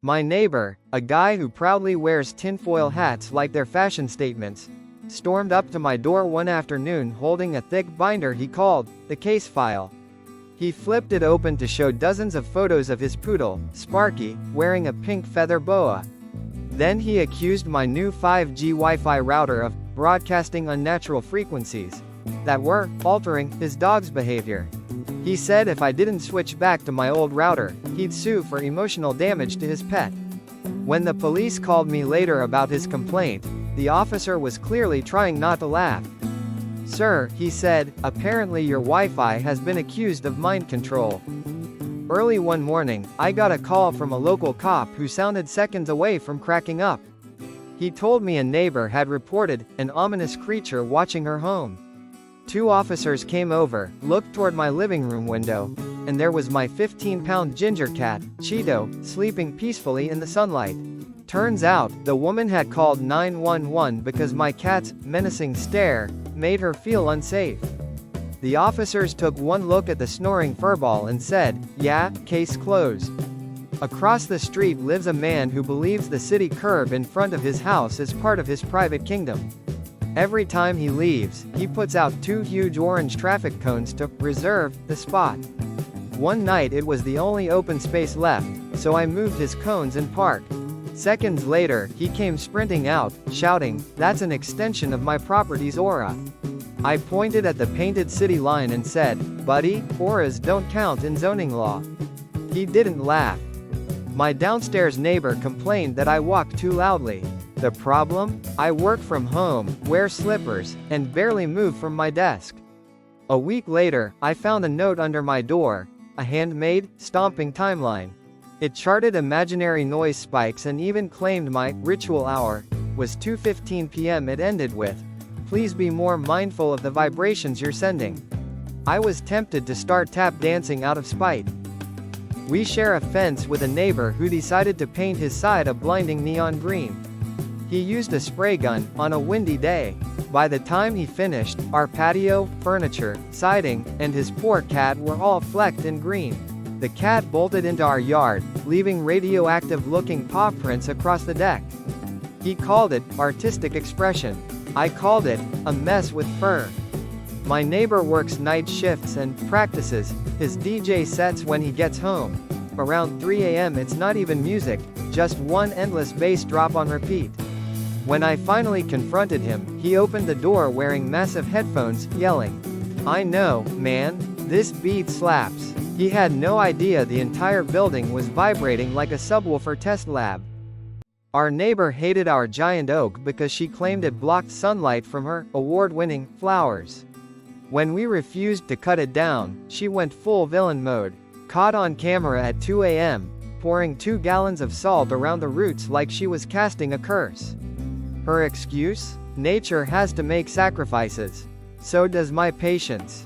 My neighbor, a guy who proudly wears tinfoil hats like they're fashion statements, stormed up to my door one afternoon holding a thick binder he called the case file. He flipped it open to show dozens of photos of his poodle, Sparky, wearing a pink feather boa. Then he accused my new 5G Wi-Fi router of broadcasting unnatural frequencies that were altering his dog's behavior. He said if I didn't switch back to my old router, he'd sue for emotional damage to his pet. When the police called me later about his complaint, the officer was clearly trying not to laugh. "Sir," he said, "apparently your Wi-Fi has been accused of mind control." Early one morning, I got a call from a local cop who sounded seconds away from cracking up. He told me a neighbor had reported an ominous creature watching her home. 2 officers came over, looked toward my living room window, and there was my 15-pound ginger cat, Cheeto, sleeping peacefully in the sunlight. Turns out, the woman had called 911 because my cat's menacing stare made her feel unsafe. The officers took one look at the snoring furball and said, "Yeah, case closed." Across the street lives a man who believes the city curb in front of his house is part of his private kingdom. Every time he leaves, he puts out 2 huge orange traffic cones to reserve the spot. One night it was the only open space left, so I moved his cones and parked. Seconds later, he came sprinting out, shouting, "That's an extension of my property's aura." I pointed at the painted city line and said, "Buddy, auras don't count in zoning law." He didn't laugh. My downstairs neighbor complained that I walk too loudly. The problem? I work from home, wear slippers, and barely move from my desk. A week later, I found a note under my door, a handmade, stomping timeline. It charted imaginary noise spikes and even claimed my ritual hour was 2:15 p.m. It ended with, "Please be more mindful of the vibrations you're sending." I was tempted to start tap dancing out of spite. We share a fence with a neighbor who decided to paint his side a blinding neon green. He used a spray gun on a windy day. By the time he finished, our patio, furniture, siding, and his poor cat were all flecked in green. The cat bolted into our yard, leaving radioactive-looking paw prints across the deck. He called it artistic expression. I called it a mess with fur. My neighbor works night shifts and practices his DJ sets when he gets home. Around 3 a.m. it's not even music, just one endless bass drop on repeat. When I finally confronted him, he opened the door wearing massive headphones, yelling, "I know, man, this beat slaps." He had no idea the entire building was vibrating like a subwoofer test lab. Our neighbor hated our giant oak because she claimed it blocked sunlight from her award-winning flowers. When we refused to cut it down, she went full villain mode, caught on camera at 2 a.m., pouring 2 gallons of salt around the roots like she was casting a curse. Her excuse? Nature has to make sacrifices. So does my patience.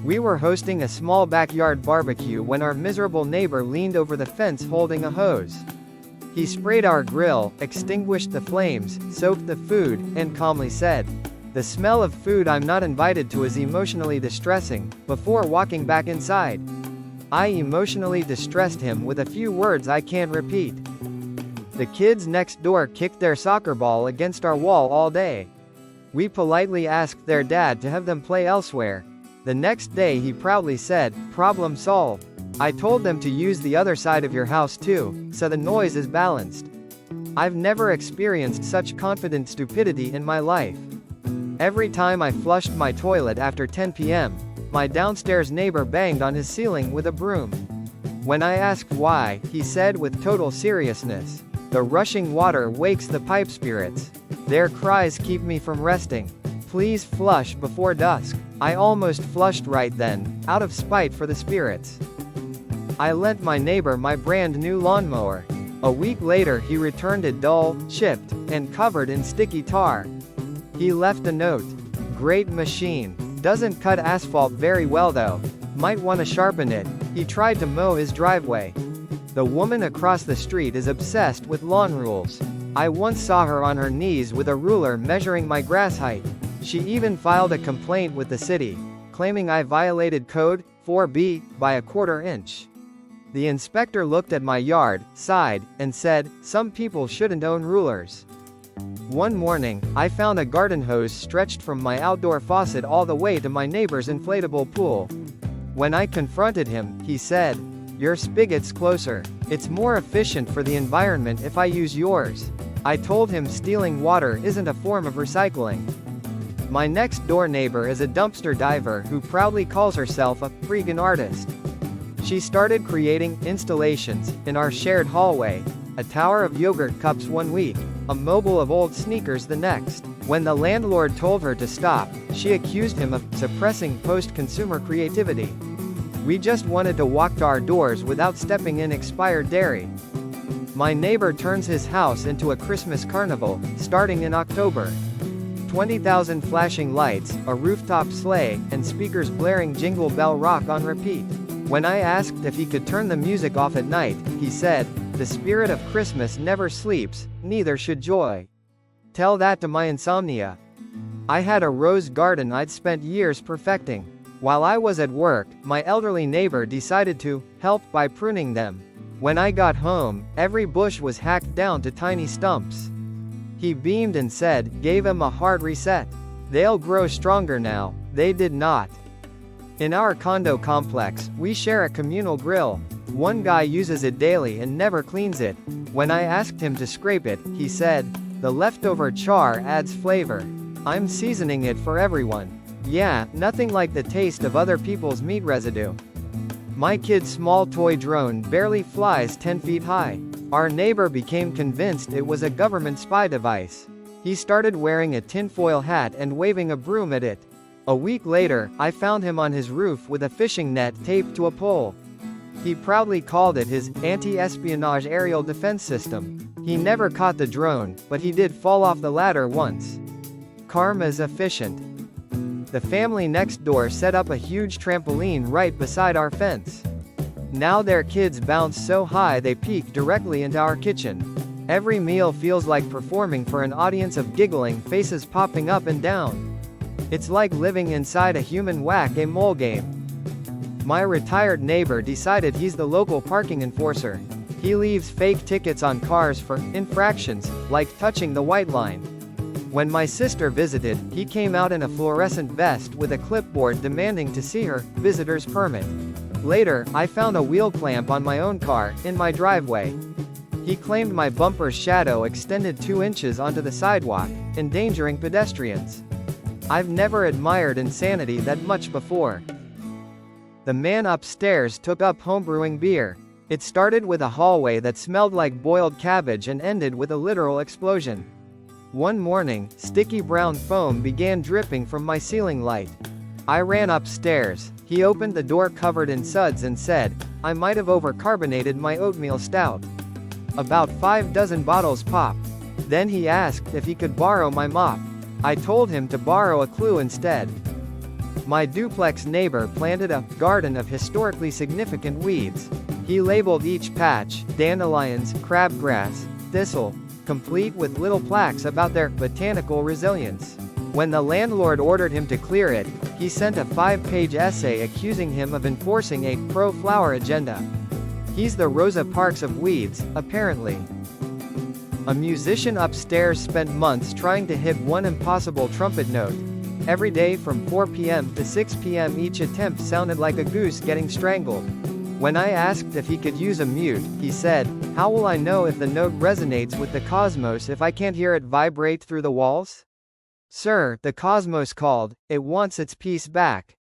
We were hosting a small backyard barbecue when our miserable neighbor leaned over the fence holding a hose. He sprayed our grill, extinguished the flames, soaked the food, and calmly said, "The smell of food I'm not invited to is emotionally distressing," before walking back inside. I emotionally distressed him with a few words I can't repeat. The kids next door kicked their soccer ball against our wall all day. We politely asked their dad to have them play elsewhere. The next day he proudly said, "Problem solved. I told them to use the other side of your house too, so the noise is balanced." I've never experienced such confident stupidity in my life. Every time I flushed my toilet after 10 p.m., my downstairs neighbor banged on his ceiling with a broom. When I asked why, he said with total seriousness, "The rushing water wakes the pipe spirits. Their cries keep me from resting. Please flush before dusk." I almost flushed right then, out of spite for the spirits. I lent my neighbor my brand new lawnmower. A week later he returned it dull, chipped, and covered in sticky tar. He left a note. "Great machine. Doesn't cut asphalt very well though. Might want to sharpen it." He tried to mow his driveway. The woman across the street is obsessed with lawn rules. I once saw her on her knees with a ruler measuring my grass height. She even filed a complaint with the city, claiming I violated code 4B by a quarter inch. The inspector looked at my yard, sighed, and said, "Some people shouldn't own rulers." One morning, I found a garden hose stretched from my outdoor faucet all the way to my neighbor's inflatable pool. When I confronted him, he said, "Your spigot's closer. It's more efficient for the environment if I use yours." I told him stealing water isn't a form of recycling. My next door neighbor is a dumpster diver who proudly calls herself a freaking artist. She started creating installations in our shared hallway, a tower of yogurt cups one week, a mobile of old sneakers the next. When the landlord told her to stop, she accused him of suppressing post-consumer creativity. We just wanted to walk to our doors without stepping in expired dairy. My neighbor turns his house into a Christmas carnival, starting in October. 20,000 flashing lights, a rooftop sleigh, and speakers blaring Jingle Bell Rock on repeat. When I asked if he could turn the music off at night, he said, "The spirit of Christmas never sleeps, neither should joy." Tell that to my insomnia. I had a rose garden I'd spent years perfecting. While I was at work, my elderly neighbor decided to help by pruning them. When I got home, every bush was hacked down to tiny stumps. He beamed and said, "Gave him a hard reset. They'll grow stronger now." They did not. In our condo complex, we share a communal grill. One guy uses it daily and never cleans it. When I asked him to scrape it, he said, "The leftover char adds flavor. I'm seasoning it for everyone." Yeah, nothing like the taste of other people's meat residue. My kid's small toy drone barely flies 10 feet high. Our neighbor became convinced it was a government spy device. He started wearing a tinfoil hat and waving a broom at it. A week later, I found him on his roof with a fishing net taped to a pole. He proudly called it his anti-espionage aerial defense system. He never caught the drone, but he did fall off the ladder once. Karma's efficient. The family next door set up a huge trampoline right beside our fence. Now their kids bounce so high they peek directly into our kitchen. Every meal feels like performing for an audience of giggling faces popping up and down. It's like living inside a human whack-a-mole game. My retired neighbor decided he's the local parking enforcer. He leaves fake tickets on cars for infractions, like touching the white line. When my sister visited, he came out in a fluorescent vest with a clipboard demanding to see her visitor's permit. Later, I found a wheel clamp on my own car, in my driveway. He claimed my bumper's shadow extended 2 inches onto the sidewalk, endangering pedestrians. I've never admired insanity that much before. The man upstairs took up homebrewing beer. It started with a hallway that smelled like boiled cabbage and ended with a literal explosion. One morning, sticky brown foam began dripping from my ceiling light. I ran upstairs. He opened the door covered in suds and said, "I might have overcarbonated my oatmeal stout." About 5 dozen bottles popped. Then he asked if he could borrow my mop. I told him to borrow a clue instead. My duplex neighbor planted a garden of historically significant weeds. He labeled each patch, dandelions, crabgrass, thistle, complete with little plaques about their botanical resilience. When the landlord ordered him to clear it, he sent a 5-page essay accusing him of enforcing a pro-flower agenda. He's the Rosa Parks of weeds, apparently. A musician upstairs spent months trying to hit one impossible trumpet note. Every day from 4 p.m. to 6 p.m. each attempt sounded like a goose getting strangled. When I asked if he could use a mute, he said, "How will I know if the note resonates with the cosmos if I can't hear it vibrate through the walls?" Sir, the cosmos called, it wants its peace back.